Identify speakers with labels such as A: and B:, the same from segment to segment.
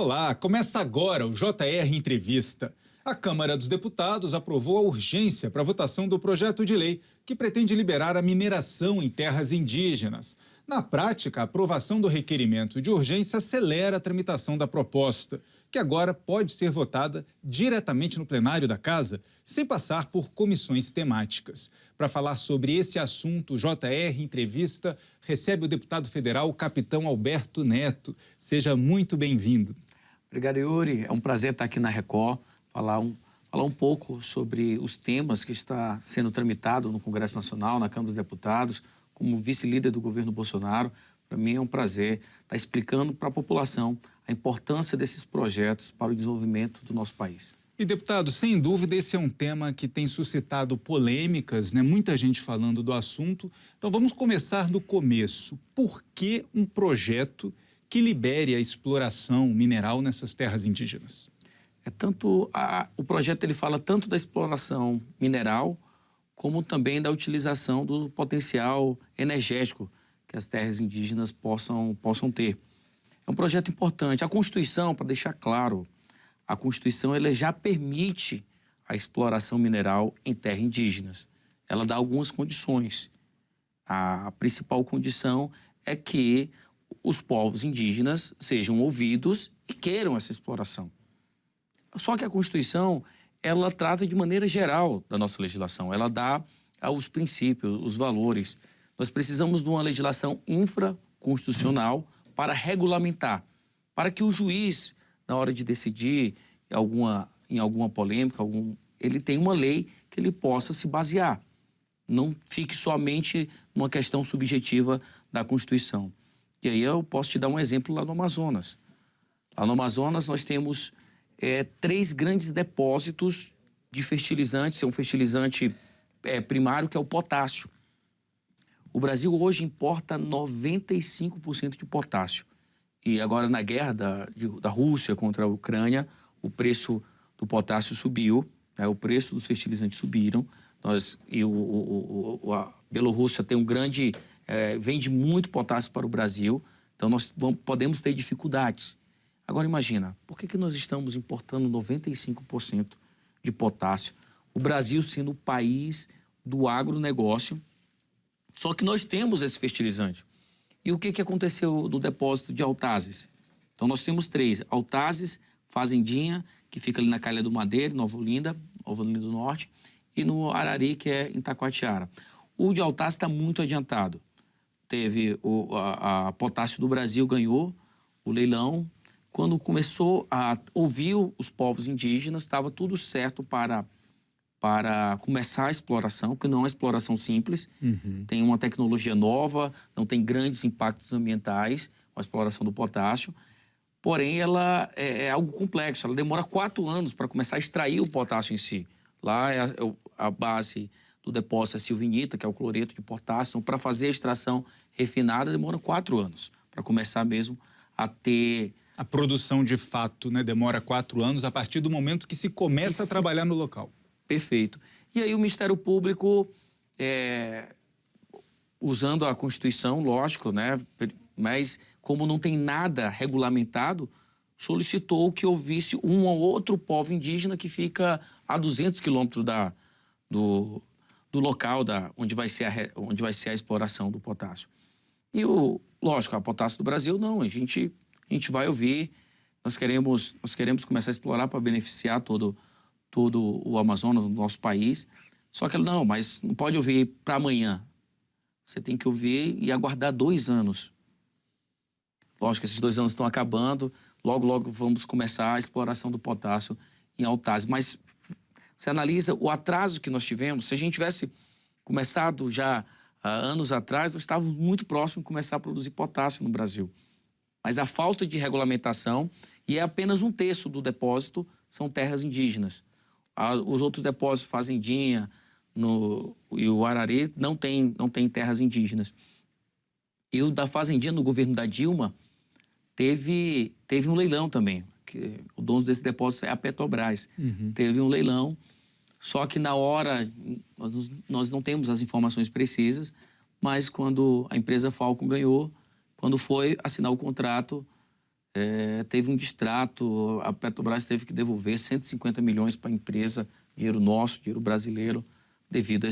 A: Olá, começa agora o JR Entrevista. A Câmara dos Deputados aprovou a urgência para a votação do projeto de lei que pretende liberar a mineração em terras indígenas. Na prática, a aprovação do requerimento de urgência acelera a tramitação da proposta, que agora pode ser votada diretamente no plenário da Casa, sem passar por comissões temáticas. Para falar sobre esse assunto, o JR Entrevista recebe o deputado federal Capitão Alberto Neto. Seja muito bem-vindo.
B: Obrigado, Yuri. É um prazer estar aqui na Record, falar um pouco sobre os temas que está sendo tramitado no Congresso Nacional, na Câmara dos Deputados, como vice-líder do governo Bolsonaro. Para mim é um prazer estar explicando para a população a importância desses projetos para o desenvolvimento do nosso país.
A: E, deputado, sem dúvida, esse é um tema que tem suscitado polêmicas, né? Muita gente falando do assunto. Então, vamos começar do começo. Por que um projeto que libere a exploração mineral nessas terras indígenas?
B: O projeto ele fala tanto da exploração mineral, como também da utilização do potencial energético que as terras indígenas possam ter. É um projeto importante. A Constituição, para deixar claro, a Constituição ela já permite a exploração mineral em terras indígenas. Ela dá algumas condições. A principal condição é que os povos indígenas sejam ouvidos e queiram essa exploração. Só que a Constituição, ela trata de maneira geral da nossa legislação. Ela dá os princípios, os valores. Nós precisamos de uma legislação infraconstitucional para regulamentar, para que o juiz, na hora de decidir em alguma polêmica, ele tenha uma lei que ele possa se basear. Não fique somente numa questão subjetiva da Constituição. E aí eu posso te dar um exemplo lá no Amazonas. Lá no Amazonas nós temos 3 grandes depósitos de fertilizantes. É um fertilizante primário que é o potássio. O Brasil hoje importa 95% de potássio. E agora na guerra da Rússia contra a Ucrânia, o preço do potássio subiu, né? O preço dos fertilizantes subiram. A Bielorrússia tem vende muito potássio para o Brasil, então nós podemos ter dificuldades. Agora imagina, por que nós estamos importando 95% de potássio? O Brasil sendo o país do agronegócio, só que nós temos esse fertilizante. E o que aconteceu no depósito de Autazes? Então nós temos 3, Autazes, Fazendinha, que fica ali na Calha do Madeira, Nova Olinda do Norte, e no Arari, que é em Taquatiara. O de Autazes está muito adiantado. Teve a Potássio do Brasil ganhou o leilão. Quando começou a ouvir os povos indígenas, estava tudo certo para começar a exploração, porque não é uma exploração simples. Tem uma tecnologia nova, não tem grandes impactos ambientais, a exploração do potássio. Porém, ela é algo complexo, ela demora 4 anos para começar a extrair o potássio em si. Lá a base do depósito é silvinita, que é o cloreto de potássio. Então, para fazer a extração refinada, demora 4 anos para começar mesmo a ter...
A: A produção, de fato, né, demora 4 anos a partir do momento que se começa a trabalhar no local.
B: Perfeito. E aí o Ministério Público, usando a Constituição, lógico, né, mas como não tem nada regulamentado, solicitou que houvesse um ou outro povo indígena que fica a 200 quilômetros do local onde vai ser a exploração do potássio. E, lógico, a Potássio do Brasil, não, a gente vai ouvir, nós queremos começar a explorar para beneficiar todo o Amazonas, do nosso país. Só que não, mas não pode ouvir para amanhã. Você tem que ouvir e aguardar 2 anos. Lógico que esses 2 anos estão acabando, logo vamos começar a exploração do potássio em Autazes. Mas você analisa o atraso que nós tivemos. Se a gente tivesse começado já anos atrás, nós estávamos muito próximos de começar a produzir potássio no Brasil. Mas a falta de regulamentação, e é apenas 1/3 do depósito, são terras indígenas. Os outros depósitos, Fazendinha e o Arari, não tem terras indígenas. E o da Fazendinha, no governo da Dilma, teve um leilão também. Que o dono desse depósito é a Petrobras. Teve um leilão, só que na hora, nós não temos as informações precisas, mas quando a empresa Falcon ganhou, quando foi assinar o contrato, teve um distrato, a Petrobras teve que devolver 150 milhões para a empresa, dinheiro nosso, dinheiro brasileiro, devido a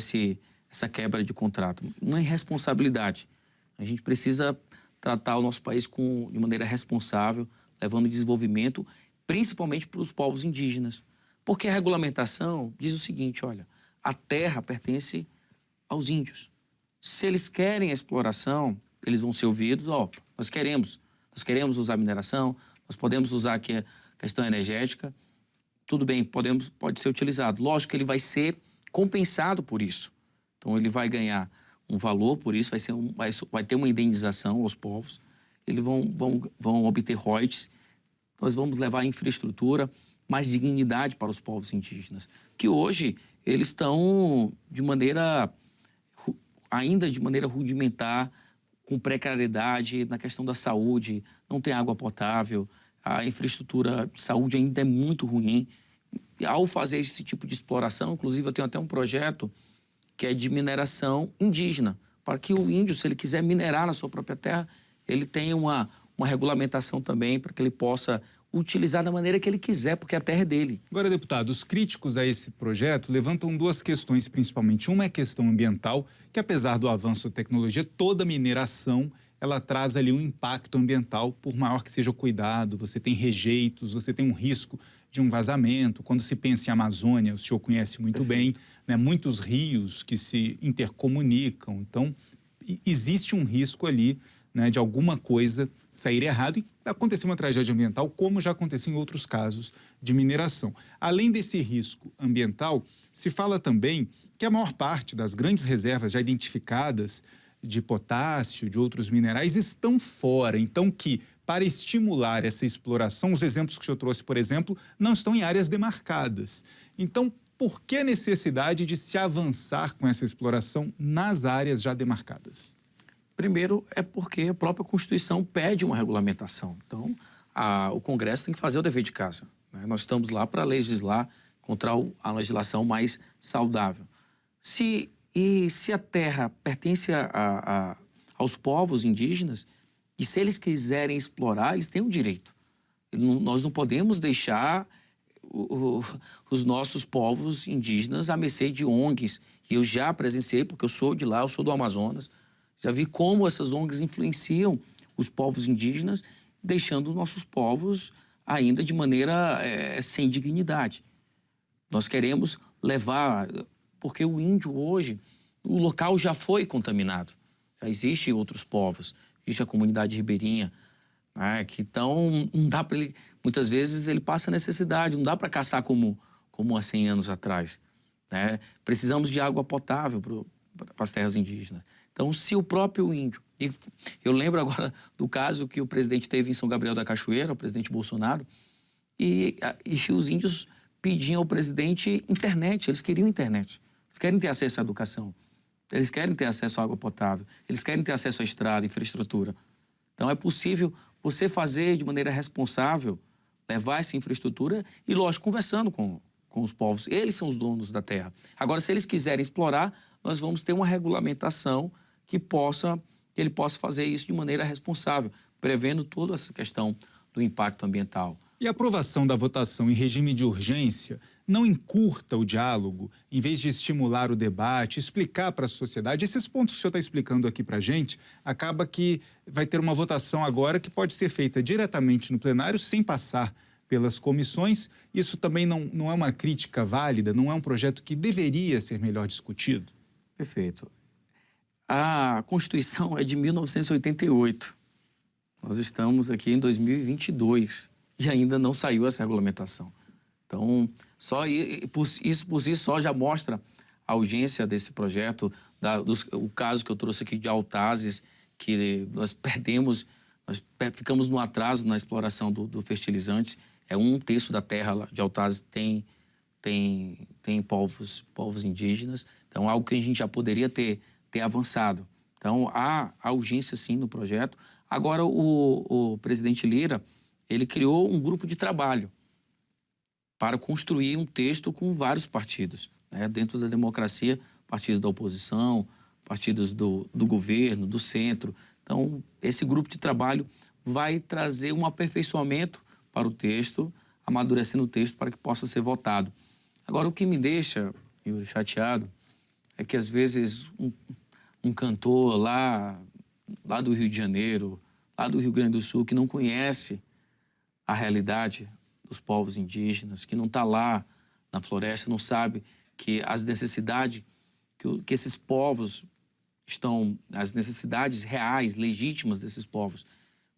B: essa quebra de contrato. Uma irresponsabilidade. A gente precisa tratar o nosso país de maneira responsável, levando desenvolvimento, principalmente para os povos indígenas. Porque a regulamentação diz o seguinte, olha, a terra pertence aos índios. Se eles querem a exploração, eles vão ser ouvidos, nós queremos usar mineração, nós podemos usar aqui a questão energética, tudo bem, pode ser utilizado. Lógico que ele vai ser compensado por isso. Então, ele vai ganhar um valor por isso, vai ter uma indenização aos povos, eles vão obter royalties, nós vamos levar infraestrutura, mais dignidade para os povos indígenas, que hoje eles estão ainda de maneira rudimentar, com precariedade na questão da saúde, não tem água potável, a infraestrutura de saúde ainda é muito ruim. E ao fazer esse tipo de exploração, inclusive eu tenho até um projeto que é de mineração indígena, para que o índio, se ele quiser minerar na sua própria terra, ele tenha uma regulamentação também para que ele possa utilizar da maneira que ele quiser, porque a terra é dele.
A: Agora, deputado, os críticos a esse projeto levantam duas questões, principalmente. Uma é a questão ambiental, que apesar do avanço da tecnologia, toda mineração, ela traz ali um impacto ambiental, por maior que seja o cuidado, você tem rejeitos, você tem um risco de um vazamento. Quando se pensa em Amazônia, o senhor conhece muito bem, né, muitos rios que se intercomunicam. Então, existe um risco ali, né, de alguma coisa sair errado e acontecer uma tragédia ambiental, como já aconteceu em outros casos de mineração. Além desse risco ambiental, se fala também que a maior parte das grandes reservas já identificadas de potássio, de outros minerais, estão fora. Então, que para estimular essa exploração, os exemplos que o senhor trouxe, por exemplo, não estão em áreas demarcadas. Então, por que a necessidade de se avançar com essa exploração nas áreas já demarcadas?
B: Primeiro, é porque a própria Constituição pede uma regulamentação. Então, o Congresso tem que fazer o dever de casa, né? Nós estamos lá para legislar contra a legislação mais saudável. Se a terra pertence aos povos indígenas, e se eles quiserem explorar, eles têm o direito. Nós não podemos deixar os nossos povos indígenas à mercê de ONGs. E eu já presenciei, porque eu sou de lá, eu sou do Amazonas, já vi como essas ONGs influenciam os povos indígenas, deixando os nossos povos ainda de maneira sem dignidade. Nós queremos levar, porque o índio hoje, o local já foi contaminado. Já existem outros povos, existe a comunidade ribeirinha, né, que então não dá para ele, muitas vezes ele passa necessidade, não dá para caçar como há 100 anos atrás, né? Precisamos de água potável para as terras indígenas. Então, se o próprio índio... E eu lembro agora do caso que o presidente teve em São Gabriel da Cachoeira, o presidente Bolsonaro, e os índios pediam ao presidente internet, eles queriam internet. Eles querem ter acesso à educação, eles querem ter acesso à água potável, eles querem ter acesso à estrada, infraestrutura. Então, é possível você fazer de maneira responsável, levar essa infraestrutura e, lógico, conversando com os povos. Eles são os donos da terra. Agora, se eles quiserem explorar, nós vamos ter uma regulamentação que ele possa fazer isso de maneira responsável, prevendo toda essa questão do impacto ambiental.
A: E a aprovação da votação em regime de urgência não encurta o diálogo, em vez de estimular o debate, explicar para a sociedade? Esses pontos que o senhor está explicando aqui para a gente, acaba que vai ter uma votação agora que pode ser feita diretamente no plenário, sem passar pelas comissões. Isso também não é uma crítica válida, não é um projeto que deveria ser melhor discutido?
B: Perfeito. A Constituição é de 1988. Nós estamos aqui em 2022 e ainda não saiu essa regulamentação. Então, isso por si só já mostra a urgência desse projeto, o caso que eu trouxe aqui de Autazes, que nós ficamos no atraso na exploração do fertilizante. É 1/3 da terra de Autazes tem povos indígenas. Então, algo que a gente já poderia ter avançado. Então, há urgência, sim, no projeto. Agora, o presidente Lira, ele criou um grupo de trabalho para construir um texto com vários partidos, né? Dentro da democracia, partidos da oposição, partidos do governo, do centro. Então, esse grupo de trabalho vai trazer um aperfeiçoamento para o texto, amadurecendo o texto para que possa ser votado. Agora, o que me deixa, Yuri, chateado, é que às vezes um cantor lá do Rio de Janeiro, lá do Rio Grande do Sul, que não conhece a realidade dos povos indígenas, que não está lá na floresta, não sabe que as necessidades que esses povos estão, as necessidades reais, legítimas desses povos.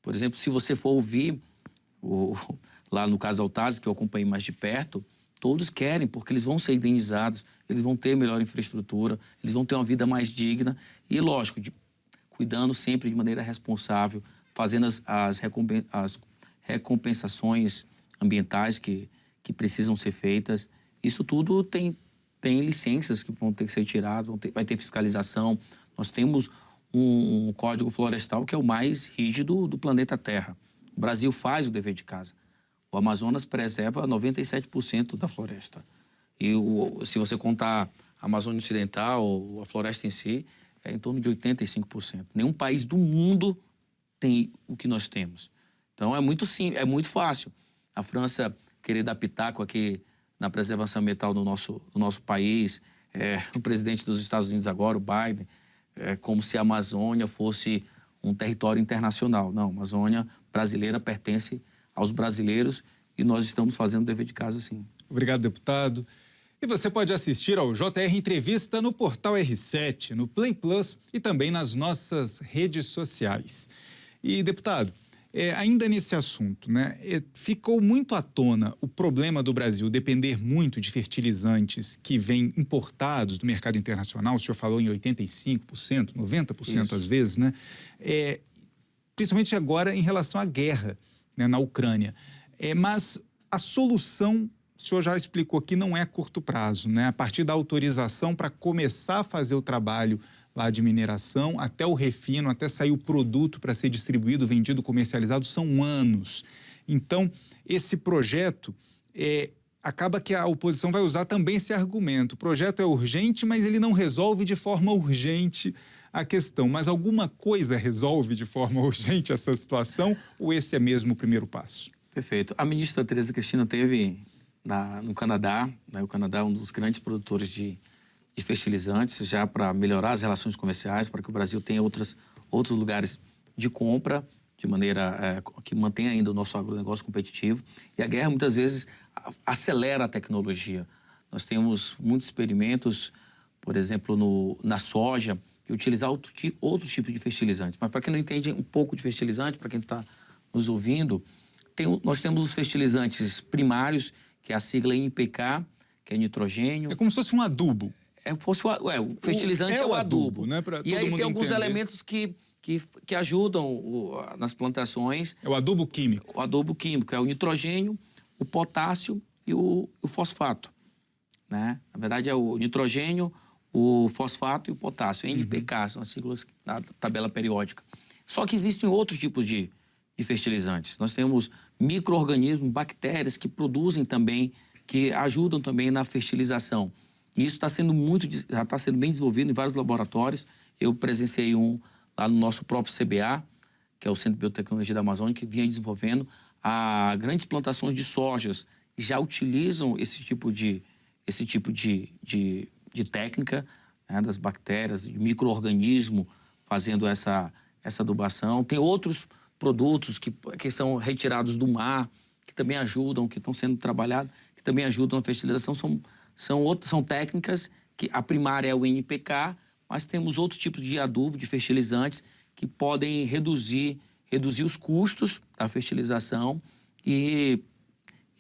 B: Por exemplo, se você for ouvir, lá no caso da Autazes, que eu acompanhei mais de perto, todos querem, porque eles vão ser indenizados, eles vão ter melhor infraestrutura, eles vão ter uma vida mais digna e, lógico, cuidando sempre de maneira responsável, fazendo as recompensações ambientais que precisam ser feitas. Isso tudo tem licenças que vão ter que ser tiradas, vai ter fiscalização. Nós temos um código florestal que é o mais rígido do planeta Terra. O Brasil faz o dever de casa. O Amazonas preserva 97% da floresta. E se você contar a Amazônia Ocidental, a floresta em si, é em torno de 85%. Nenhum país do mundo tem o que nós temos. Então, é muito simples, é muito fácil. A França querer dar pitaco aqui na preservação ambiental do nosso país, o presidente dos Estados Unidos agora, o Biden, como se a Amazônia fosse um território internacional. Não, a Amazônia brasileira pertence aos brasileiros e nós estamos fazendo o dever de casa, sim.
A: Obrigado, deputado. E você pode assistir ao JR Entrevista no portal R7, no Play Plus e também nas nossas redes sociais. E, deputado, ainda nesse assunto, né, ficou muito à tona o problema do Brasil depender muito de fertilizantes que vêm importados do mercado internacional. O senhor falou em 85%, 90%
B: Isso.
A: às vezes, né? Principalmente agora em relação à guerra, né, na Ucrânia. Mas a solução, o senhor já explicou aqui, não é a curto prazo, né? A partir da autorização para começar a fazer o trabalho lá de mineração, até o refino, até sair o produto para ser distribuído, vendido, comercializado, são anos. Então, esse projeto, acaba que a oposição vai usar também esse argumento. O projeto é urgente, mas ele não resolve de forma urgente a questão. Mas alguma coisa resolve de forma urgente essa situação ou esse é mesmo o primeiro passo?
B: Perfeito. A ministra Tereza Cristina esteve no Canadá, né? O Canadá é um dos grandes produtores de fertilizantes, já para melhorar as relações comerciais, para que o Brasil tenha outros lugares de compra, de maneira que mantenha ainda o nosso agronegócio competitivo. E a guerra, muitas vezes, acelera a tecnologia. Nós temos muitos experimentos, por exemplo, na soja, de utilizar outros tipos de fertilizantes. Mas para quem não entende um pouco de fertilizante, para quem está nos ouvindo, nós temos os fertilizantes primários, que é a sigla NPK, que é nitrogênio.
A: É como se fosse um adubo.
B: O fertilizante é o adubo,
A: né?
B: E aí tem alguns elementos que ajudam nas plantações.
A: É o adubo químico.
B: O adubo químico é o nitrogênio, o potássio e o fosfato, né? Na verdade é o nitrogênio, o fosfato e o potássio. NPK são as siglas da tabela periódica. Só que existem outros tipos de fertilizantes. Nós temos micro-organismos, bactérias que produzem também, que ajudam também na fertilização. E isso já está sendo bem desenvolvido em vários laboratórios. Eu presenciei um lá no nosso próprio CBA, que é o Centro de Biotecnologia da Amazônia, que vinha desenvolvendo grandes plantações de sojas. Já utilizam esse tipo de técnica, né, das bactérias, de micro-organismo, fazendo essa adubação. Tem outros produtos que são retirados do mar, que também ajudam, que estão sendo trabalhados, que também ajudam na fertilização. São técnicas que a primária é o NPK, mas temos outros tipos de adubo, de fertilizantes, que podem reduzir os custos da fertilização e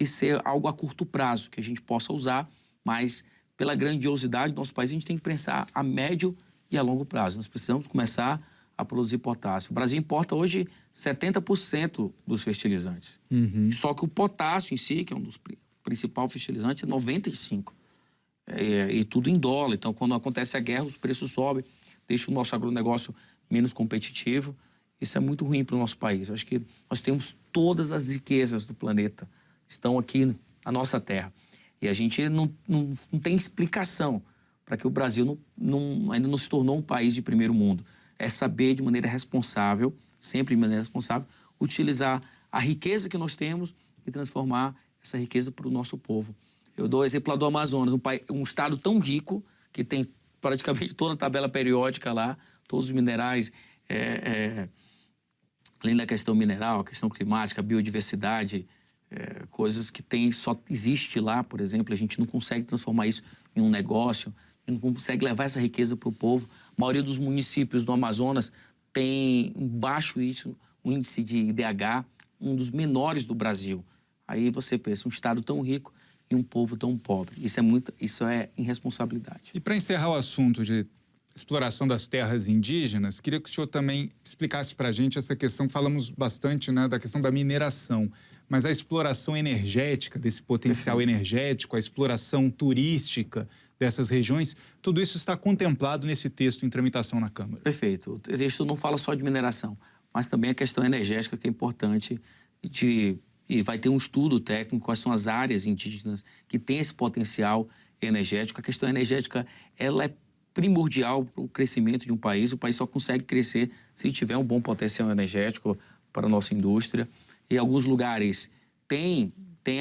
B: ser algo a curto prazo, que a gente possa usar, mas pela grandiosidade do nosso país, a gente tem que pensar a médio e a longo prazo. Nós precisamos começar a produzir potássio. O Brasil importa hoje 70% dos fertilizantes. Só que o potássio em si, que é um dos principais fertilizantes, é 95%. E tudo em dólar. Então, quando acontece a guerra, os preços sobem, deixa o nosso agronegócio menos competitivo. Isso é muito ruim para o nosso país. Eu acho que nós temos todas as riquezas do planeta, estão aqui na nossa terra. E a gente não tem explicação para que o Brasil ainda não se tornou um país de primeiro mundo. É saber de maneira responsável, sempre de maneira responsável, utilizar a riqueza que nós temos e transformar essa riqueza para o nosso povo. Eu dou o exemplo lá do Amazonas, um estado tão rico que tem praticamente toda a tabela periódica lá, todos os minerais, além da questão mineral, a questão climática, a biodiversidade, coisas que só existe lá, por exemplo, a gente não consegue transformar isso em um negócio, a gente não consegue levar essa riqueza para o povo. A maioria dos municípios do Amazonas tem um baixo índice de IDH, um dos menores do Brasil. Aí você pensa, um estado tão rico e um povo tão pobre. Isso é irresponsabilidade.
A: E para encerrar o assunto de exploração das terras indígenas, queria que o senhor também explicasse para a gente essa questão. Falamos bastante, né, da questão da mineração, mas a exploração energética, desse potencial energético, a exploração turística dessas regiões, tudo isso está contemplado nesse texto em tramitação na Câmara.
B: Perfeito. O texto não fala só de mineração, mas também a questão energética, que é importante, e vai ter um estudo técnico, quais são as áreas indígenas que têm esse potencial energético. A questão energética, ela é primordial para o crescimento de um país. O país só consegue crescer se tiver um bom potencial energético para a nossa indústria. Em alguns lugares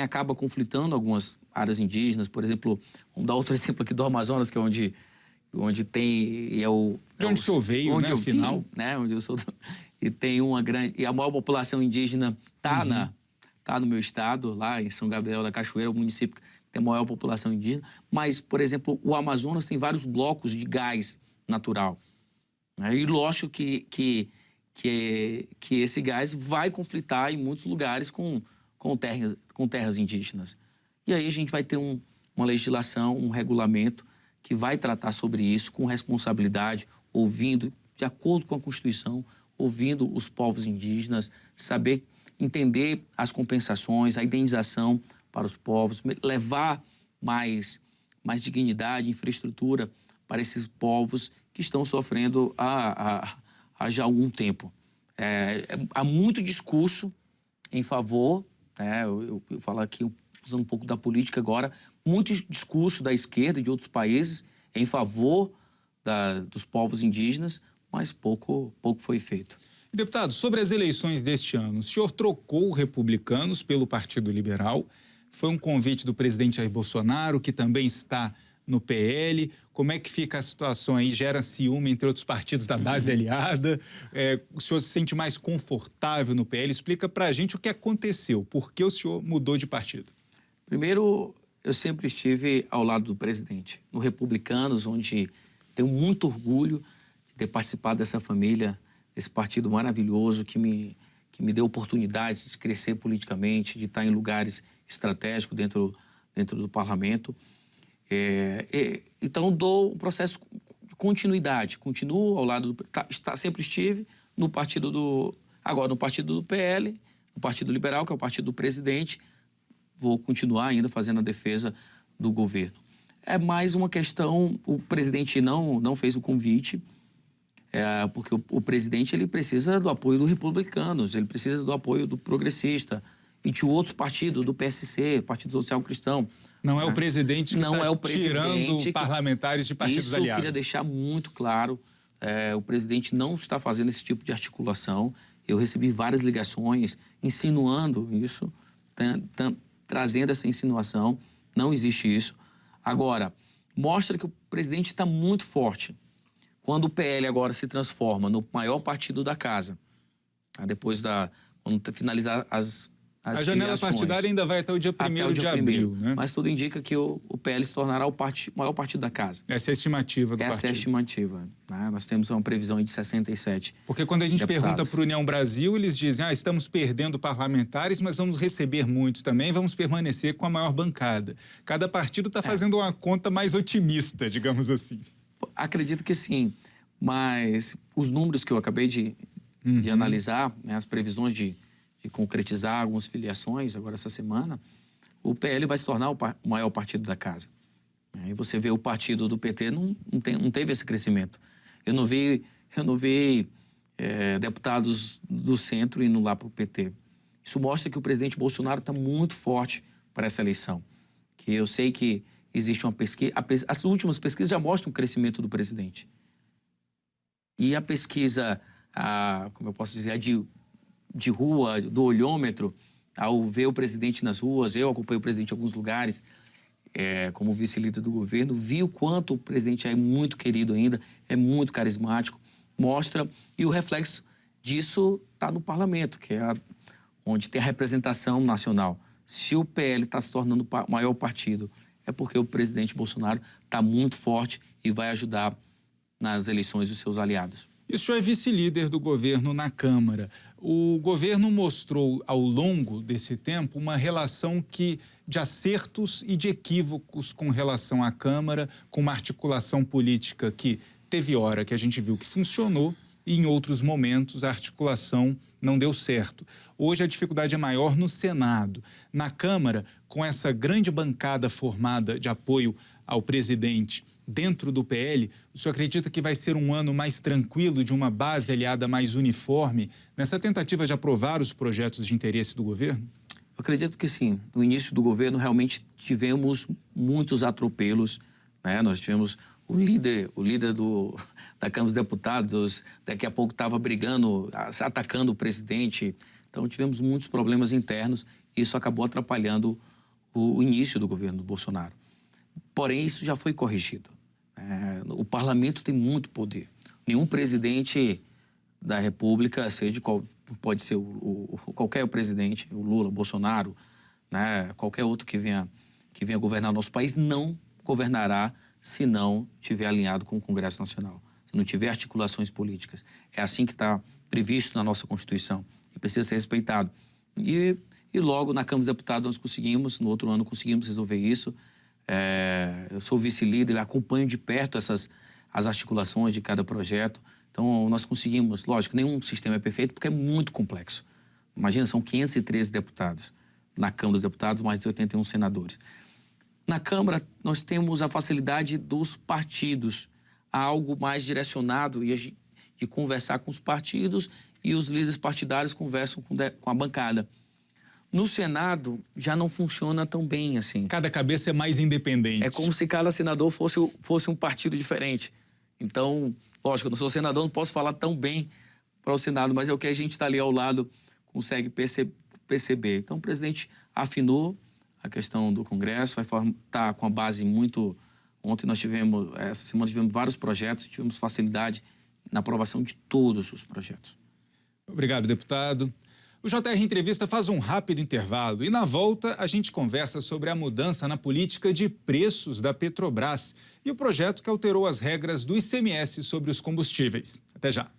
B: acaba conflitando algumas áreas indígenas. Por exemplo, vamos dar outro exemplo aqui do Amazonas, que é onde tem...
A: De onde o senhor veio,
B: onde
A: né,
B: eu
A: afinal?
B: vim, né, onde eu sou... E tem uma grande... E a maior população indígena está no meu estado, lá em São Gabriel da Cachoeira, o município que tem a maior população indígena. Mas, por exemplo, o Amazonas tem vários blocos de gás natural. E lógico que esse gás vai conflitar em muitos lugares com terras indígenas. E aí a gente vai ter uma legislação, um regulamento que vai tratar sobre isso com responsabilidade, ouvindo, de acordo com a Constituição, ouvindo os povos indígenas, entender as compensações, a indenização para os povos, levar mais dignidade, infraestrutura para esses povos que estão sofrendo há já algum tempo. Há muito discurso em favor, eu falo aqui usando um pouco da política agora, muito discurso da esquerda e de outros países em favor dos povos indígenas, mas pouco foi feito.
A: Deputado, sobre as eleições deste ano, o senhor trocou republicanos pelo Partido Liberal. Foi um convite do presidente Jair Bolsonaro, que também está no PL. Como é que fica a situação aí? Gera ciúme entre outros partidos da base aliada? O senhor se sente mais confortável no PL? Explica pra gente o que aconteceu. Por que o senhor mudou de partido?
B: Primeiro, eu sempre estive ao lado do presidente. No Republicanos, onde tenho muito orgulho de ter participado dessa família, esse partido maravilhoso que me deu oportunidade de crescer politicamente, de estar em lugares estratégicos dentro do parlamento. Então, dou um processo de continuidade. Continuo ao lado sempre estive no partido agora no partido do PL, no Partido Liberal, que é o partido do presidente. Vou continuar ainda fazendo a defesa do governo. É mais uma questão, o presidente não fez o convite, porque o presidente ele precisa do apoio dos republicanos, ele precisa do apoio do progressista e de outros partidos, do PSC, Partido Social Cristão.
A: Não é o presidente que está tirando parlamentares de partidos aliados.
B: Isso eu queria deixar muito claro. O presidente não está fazendo esse tipo de articulação. Eu recebi várias ligações insinuando isso, trazendo essa insinuação. Não existe isso. Agora, mostra que o presidente está muito forte. Quando o PL agora se transforma no maior partido da casa, quando finalizar a
A: janela partidária ainda vai até o dia 1º de abril, né?
B: Mas tudo indica que o PL se tornará o maior partido da casa.
A: Essa é a estimativa do partido.
B: Essa é a estimativa. Né? Nós temos uma previsão de 67
A: Porque quando a gente
B: deputados.
A: Pergunta para o União Brasil, eles dizem, estamos perdendo parlamentares, mas vamos receber muitos também, vamos permanecer com a maior bancada. Cada partido está fazendo uma conta mais otimista, digamos assim.
B: Acredito que sim, mas os números que eu acabei de analisar, né, as previsões de concretizar algumas filiações agora essa semana, o PL vai se tornar o maior partido da casa. Aí você vê o partido do PT não teve esse crescimento. Eu não vi deputados do centro indo lá para o PT. Isso mostra que o presidente Bolsonaro está muito forte para essa eleição. Que eu sei que existe uma pesquisa, as últimas pesquisas já mostram o crescimento do presidente. E a pesquisa, como eu posso dizer, de rua, do olhômetro, ao ver o presidente nas ruas, eu acompanhei o presidente em alguns lugares, como vice-líder do governo, vi o quanto o presidente é muito querido ainda, é muito carismático, mostra, e o reflexo disso está no parlamento, que é onde tem a representação nacional. Se o PL está se tornando o maior partido, é porque o presidente Bolsonaro está muito forte e vai ajudar nas eleições dos seus aliados.
A: E o senhor é vice-líder do governo na Câmara. O governo mostrou, ao longo desse tempo, uma relação de acertos e de equívocos com relação à Câmara, com uma articulação política que teve hora que a gente viu que funcionou e, em outros momentos, a articulação não deu certo. Hoje, a dificuldade é maior no Senado. Na Câmara, com essa grande bancada formada de apoio ao presidente dentro do PL, o senhor acredita que vai ser um ano mais tranquilo, de uma base aliada mais uniforme, nessa tentativa de aprovar os projetos de interesse do governo?
B: Eu acredito que sim. No início do governo, realmente tivemos muitos atropelos, né? Nós tivemos o líder da Câmara dos Deputados, daqui a pouco estava brigando, atacando o presidente. Então, tivemos muitos problemas internos e isso acabou atrapalhando o início do governo do Bolsonaro. Porém, isso já foi corrigido. O parlamento tem muito poder. Nenhum presidente da República, seja qual, pode ser qualquer presidente, o Lula, o Bolsonaro, né, qualquer outro que venha governar nosso país, não governará se não estiver alinhado com o Congresso Nacional, se não tiver articulações políticas. É assim que está previsto na nossa Constituição e precisa ser respeitado. E logo na Câmara dos Deputados nós conseguimos, no outro ano conseguimos resolver isso. Eu sou vice-líder, acompanho de perto as articulações de cada projeto. Então, nós conseguimos, lógico, nenhum sistema é perfeito porque é muito complexo. Imagina, são 513 deputados. Na Câmara dos Deputados, mais de 81 senadores. Na Câmara, nós temos a facilidade dos partidos, a algo mais direcionado e de conversar com os partidos e os líderes partidários conversam com a bancada. No Senado, já não funciona tão bem assim.
A: Cada cabeça é mais independente.
B: É como se cada senador fosse um partido diferente. Então, lógico, eu não sou senador, não posso falar tão bem para o Senado, mas é o que a gente está ali ao lado consegue perceber. Então, o presidente afinou a questão do Congresso, vai estar com a base muito... Ontem essa semana tivemos vários projetos, tivemos facilidade na aprovação de todos os projetos.
A: Obrigado, deputado. O JR Entrevista faz um rápido intervalo e, na volta, a gente conversa sobre a mudança na política de preços da Petrobras e o projeto que alterou as regras do ICMS sobre os combustíveis. Até já.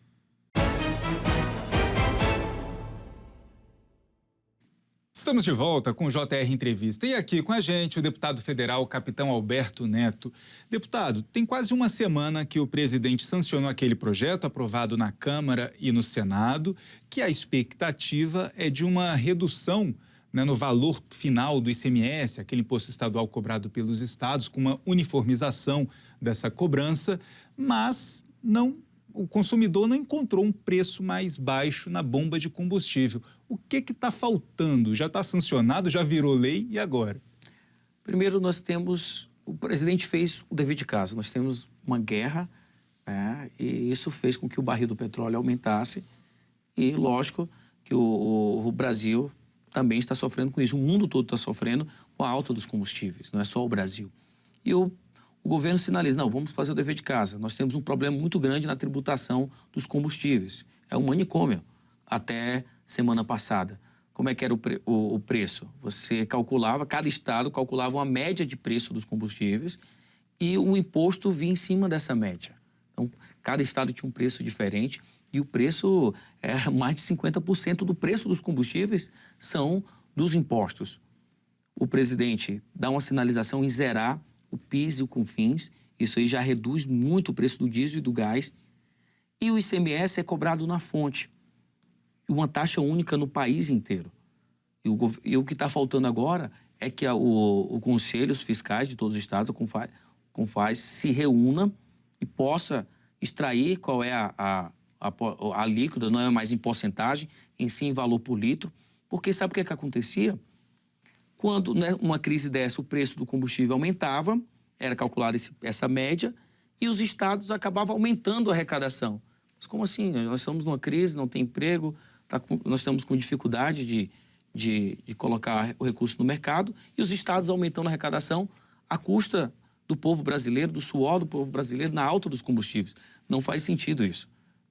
A: Estamos de volta com o JR Entrevista. E aqui com a gente o deputado federal, capitão Alberto Neto. Deputado, tem quase uma semana que o presidente sancionou aquele projeto aprovado na Câmara e no Senado, que a expectativa é de uma redução, né, no valor final do ICMS, aquele imposto estadual cobrado pelos estados, com uma uniformização dessa cobrança, mas o consumidor não encontrou um preço mais baixo na bomba de combustível. O que está faltando? Já está sancionado, já virou lei, e agora?
B: Primeiro, o presidente fez o dever de casa. Nós temos uma guerra, e isso fez com que o barril do petróleo aumentasse. E, lógico, que o Brasil também está sofrendo com isso. O mundo todo está sofrendo com a alta dos combustíveis, não é só o Brasil. E o governo sinaliza, não, vamos fazer o dever de casa. Nós temos um problema muito grande na tributação dos combustíveis. É um manicômio até semana passada. Como é que era o preço? Você calculava, cada estado calculava uma média de preço dos combustíveis e o imposto vinha em cima dessa média. Então, cada estado tinha um preço diferente e o preço, mais de 50% do preço dos combustíveis são dos impostos. O presidente dá uma sinalização em zerar o PIS e o CONFINS, isso aí já reduz muito o preço do diesel e do gás. E o ICMS é cobrado na fonte, uma taxa única no país inteiro. E o que está faltando agora é que o Conselho, os fiscais de todos os estados, o CONFAZ, se reúna e possa extrair qual é a alíquota, não é mais em porcentagem, em sim em valor por litro. Porque sabe o que acontecia? Quando, né, uma crise dessa, o preço do combustível aumentava, era calculada essa média, e os estados acabavam aumentando a arrecadação. Mas como assim? Nós estamos numa crise, não tem emprego, nós estamos com dificuldade de colocar o recurso no mercado e os estados aumentando a arrecadação à custa do povo brasileiro, do suor do povo brasileiro na alta dos combustíveis. Não faz sentido isso.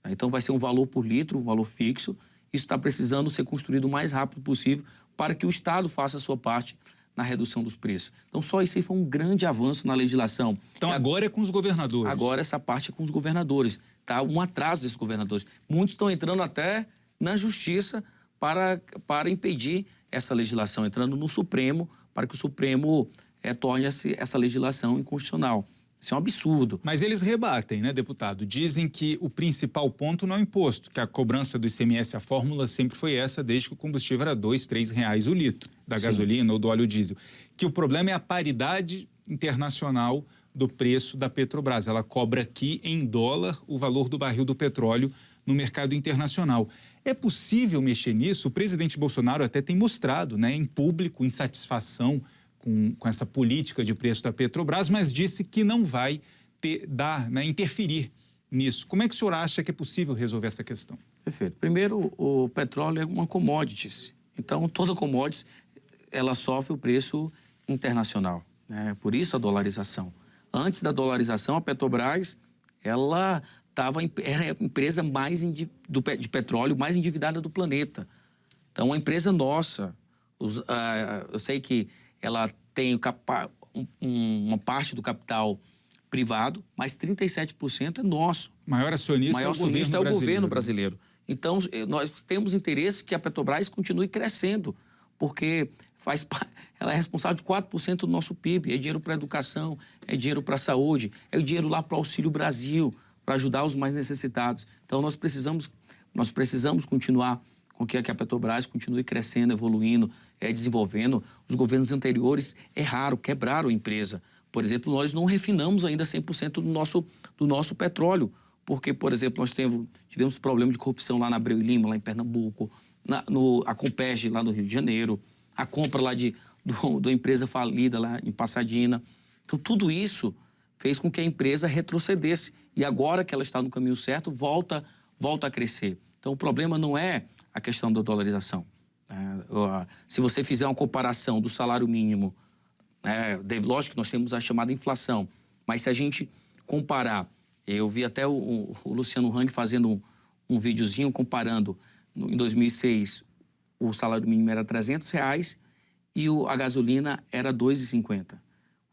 B: Então vai ser um valor por litro, um valor fixo. Isso está precisando ser construído o mais rápido possível para que o Estado faça a sua parte na redução dos preços. Então só isso aí foi um grande avanço na legislação.
A: Então agora é com os governadores.
B: Agora essa parte é com os governadores. Tá um atraso desses governadores. Muitos estão entrando até na justiça para impedir essa legislação, entrando no Supremo para que o Supremo torne essa legislação inconstitucional. Isso é um absurdo.
A: Mas eles rebatem, né, deputado? Dizem que o principal ponto não é o imposto, que a cobrança do ICMS, a fórmula sempre foi essa, desde que o combustível era R$ 2, R$ 3 o litro da gasolina ou do óleo diesel. Que o problema é a paridade internacional do preço da Petrobras. Ela cobra aqui em dólar o valor do barril do petróleo no mercado internacional. É possível mexer nisso? O presidente Bolsonaro até tem mostrado, né, em público, insatisfação com essa política de preço da Petrobras, mas disse que não vai interferir nisso. Como é que o senhor acha que é possível resolver essa questão?
B: Perfeito. Primeiro, o petróleo é uma commodity. Então, toda commodity, ela sofre o preço internacional, né? Por isso a dolarização. Antes da dolarização, a Petrobras, ela era a empresa de petróleo mais endividada do planeta. Então, uma empresa nossa, eu sei que ela tem uma parte do capital privado, mas 37% é nosso.
A: O maior acionista é o
B: governo brasileiro. Então, nós temos interesse que a Petrobras continue crescendo, porque ela é responsável de 4% do nosso PIB. É dinheiro para a educação, é dinheiro para a saúde, é o dinheiro lá para o Auxílio Brasil, para ajudar os mais necessitados. Então, nós precisamos continuar com que a Petrobras continue crescendo, evoluindo, desenvolvendo. Os governos anteriores quebraram a empresa. Por exemplo, nós não refinamos ainda 100% do nosso petróleo, porque, por exemplo, nós tivemos problema de corrupção lá na Abreu e Lima, lá em Pernambuco, a Compeg lá no Rio de Janeiro, a compra lá da empresa falida lá em Passadina. Então, tudo isso fez com que a empresa retrocedesse. E agora que ela está no caminho certo, volta a crescer. Então, o problema não é a questão da dolarização. Se você fizer uma comparação do salário mínimo, lógico que nós temos a chamada inflação, mas se a gente comparar, eu vi até o Luciano Hang fazendo um videozinho comparando, em 2006, o salário mínimo era R$300 e a gasolina era R$2,50.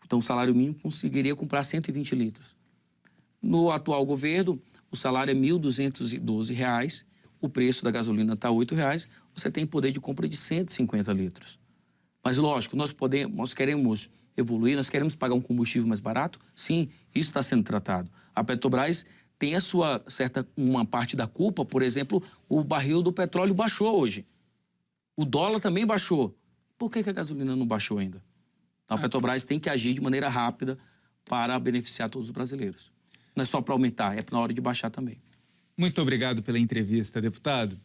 B: Então, o salário mínimo conseguiria comprar 120 litros. No atual governo, o salário é R$1.212, o preço da gasolina está R$8, você tem poder de compra de 150 litros. Mas, lógico, nós queremos evoluir, nós queremos pagar um combustível mais barato? Sim, isso está sendo tratado. A Petrobras tem uma parte da culpa, por exemplo, o barril do petróleo baixou hoje. O dólar também baixou. Por que a gasolina não baixou ainda? Então, a Petrobras tem que agir de maneira rápida para beneficiar todos os brasileiros. Não é só para aumentar, é na hora de baixar também.
A: Muito obrigado pela entrevista, deputado.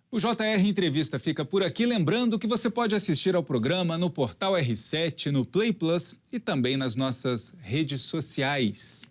A: O JR Entrevista fica por aqui, lembrando que você pode assistir ao programa no portal R7, no Play Plus e também nas nossas redes sociais.